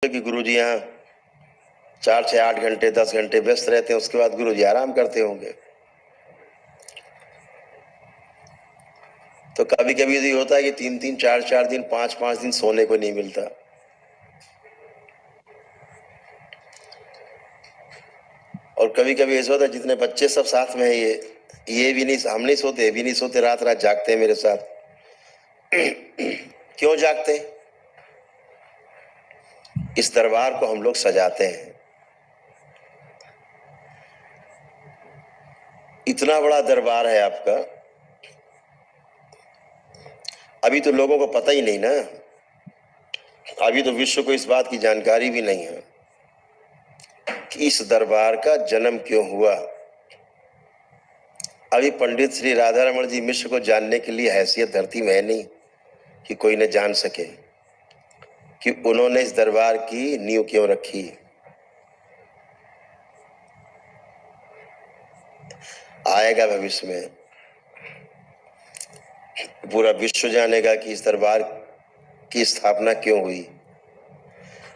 कि गुरुजी यहाँ 4 से 8 घंटे 10 घंटे व्यस्त रहते हैं, उसके बाद गुरुजी आराम करते होंगे। तो कभी कभी ये होता है कि 3-3 4-4 दिन 5-5 दिन सोने को नहीं मिलता। और कभी कभी ऐसा होता है जितने बच्चे सब साथ में है, ये भी नहीं, हम नहीं सोते, ये भी नहीं सोते, रात रात जागते हैं मेरे साथ। क्यों जागते हैं? इस दरबार को हम लोग सजाते हैं। इतना बड़ा दरबार है आपका, अभी तो लोगों को पता ही नहीं ना, अभी तो विश्व को इस बात की जानकारी भी नहीं है कि इस दरबार का जन्म क्यों हुआ। अभी पंडित श्री राधारमण जी मिश्र को जानने के लिए हैसियत धरती में है नहीं कि कोई न जान सके कि उन्होंने इस दरबार की नींव क्यों रखी। आएगा भविष्य में, पूरा विश्व जानेगा कि इस दरबार की स्थापना क्यों हुई।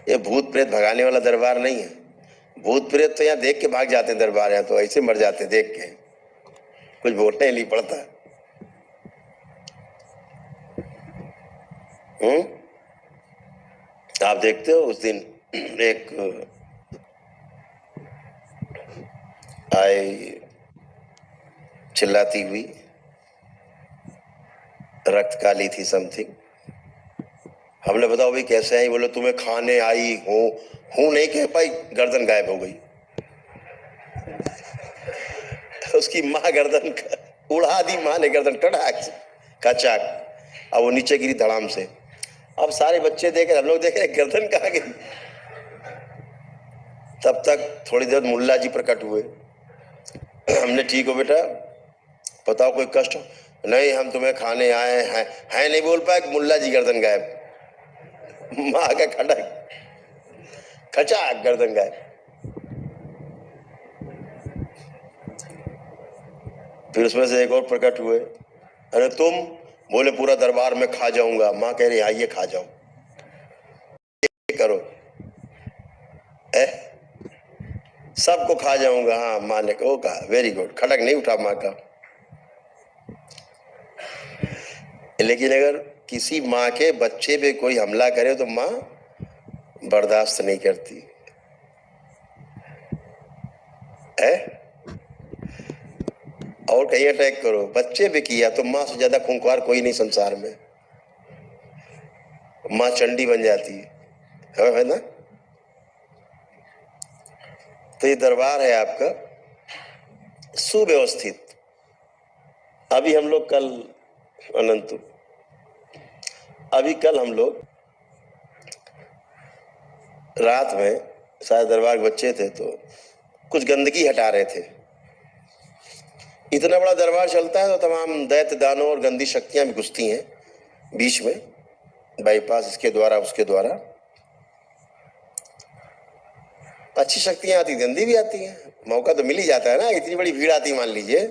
ये भूत प्रेत भगाने वाला दरबार नहीं है। भूत प्रेत तो यहाँ देख के भाग जाते हैं दरबार, यहाँ तो ऐसे मर जाते देख के, कुछ बोलना ही नहीं पड़ता। आप देखते हो उस दिन एक आई चिल्लाती हुई, रक्त काली थी समथिंग। हमने बताओ भाई कैसे आई? बोले तुम्हें खाने आई हूँ नहीं कह पाई, गर्दन गायब हो गई। उसकी माँ गर्दन उड़ा दी, माँ ने गर्दन कचाक, अब वो नीचे गिरी धड़ाम से। अब सारे बच्चे देख रहे, हम लोग देख रहे गर्दन कहाँ गई। तब तक थोड़ी देर मुल्ला जी प्रकट हुए। हमने ठीक हो बेटा, बताओ कोई कष्ट? नहीं, हम तुम्हें खाने आए हैं नहीं बोल पाए, मुल्ला जी गर्दन गायब। माँ का खड़क खचाक, गर्दन गायब। फिर उसमें से एक और प्रकट हुए, अरे तुम? बोले पूरा दरबार में खा जाऊंगा। माँ कह रही आइए खा जाओ, ये करो, सबको खा जाऊंगा। हाँ, माँ ने वो कहा, वेरी गुड। खड़क नहीं उठा माँ का। लेकिन अगर किसी माँ के बच्चे पे कोई हमला करे तो माँ बर्दाश्त नहीं करती है। और कहीं अटैक करो, बच्चे पे किया तो माँ से ज्यादा खूंखार कोई नहीं संसार में। माँ चंडी बन जाती है ना। तो ये दरबार है आपका सुव्यवस्थित। अभी हम लोग कल अनंतु, अभी कल हम लोग रात में शायद दरबार के बच्चे थे तो कुछ गंदगी हटा रहे थे। इतना बड़ा दरबार चलता है तो तमाम दैत्य दानव और गंदी शक्तियां भी घुसती हैं बीच में, बाईपास इसके द्वारा उसके द्वारा। अच्छी शक्तियां आती, गंदी भी आती हैं, मौका तो मिल ही जाता है ना। इतनी बड़ी भीड़ आती मान लीजिए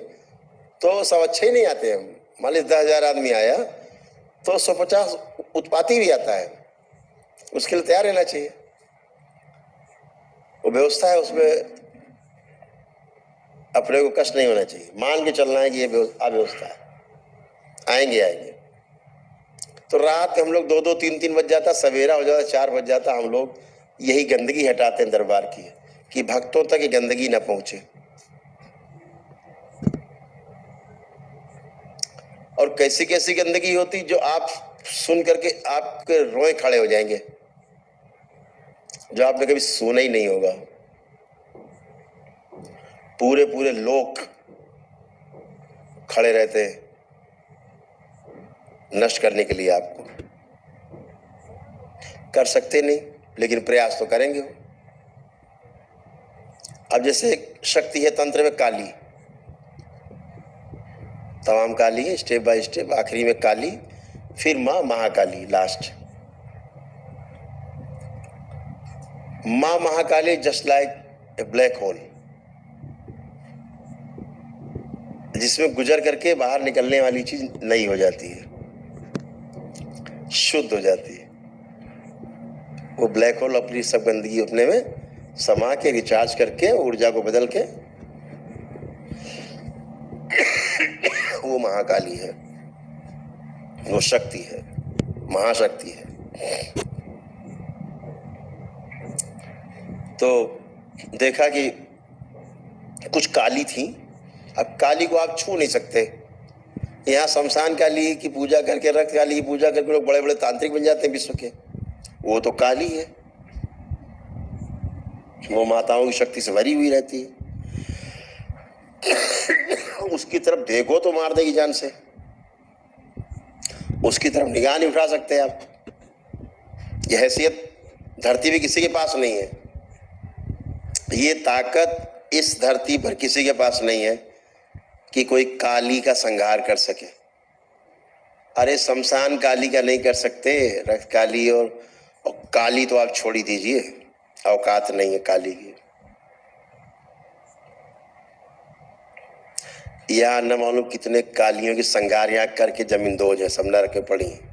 तो सब अच्छे ही नहीं आते हैं। मान लीजिए 10,000 आदमी आया तो 150 उत्पाती भी आता है, उसके लिए तैयार रहना चाहिए। वो व्यवस्था है, उसमें अपने को कष्ट नहीं होना चाहिए, मान के चलना है कि ये अव्यवस्था है, आएंगे। तो रात हम लोग 2-2 3-3 बज जाता, सवेरा हो जाता 4 बज जाता, हम लोग यही गंदगी हटाते हैं दरबार की कि भक्तों तक ये गंदगी ना पहुंचे। और कैसी कैसी गंदगी होती जो आप सुन करके आपके रोए खड़े हो जाएंगे, जो आपने कभी सुना ही नहीं होगा। पूरे पूरे लोग खड़े रहते हैं नष्ट करने के लिए। आपको कर सकते नहीं, लेकिन प्रयास तो करेंगे। अब जैसे शक्ति है तंत्र में काली, तमाम काली है, स्टेप बाय स्टेप, आखिरी में काली, फिर मां महाकाली लास्ट। मां Mahakali just like a black hole, जिसमें गुजर करके बाहर निकलने वाली चीज नई हो जाती है, शुद्ध हो जाती है। वो ब्लैक होल अपनी सब गंदगी अपने में समा के रिचार्ज करके ऊर्जा को बदल के वो महाकाली है, वो शक्ति है, महाशक्ति है। तो देखा कि कुछ काली थी। अब काली को आप छू नहीं सकते। यहाँ शमशान काली की पूजा करके, रक्त काली की पूजा करके लोग बड़े बड़े तांत्रिक बन जाते हैं विश्व के। वो तो काली है, वो माताओं की शक्ति से भरी हुई रहती है। उसकी तरफ देखो तो मार देगी जान से, उसकी तरफ निगाह नहीं उठा सकते आप। यह हैसियत धरती पे किसी के पास नहीं है, ये ताकत इस धरती पर किसी के पास नहीं है कि कोई काली का संहार कर सके। अरे शमशान काली का नहीं कर सकते, रक्त काली और काली तो आप छोड़ ही दीजिए, औकात नहीं है काली की। यहाँ न मालूम कितने कालियों की संगार यहाँ करके जमीन दोज है, सब नरक में पड़ी हैं।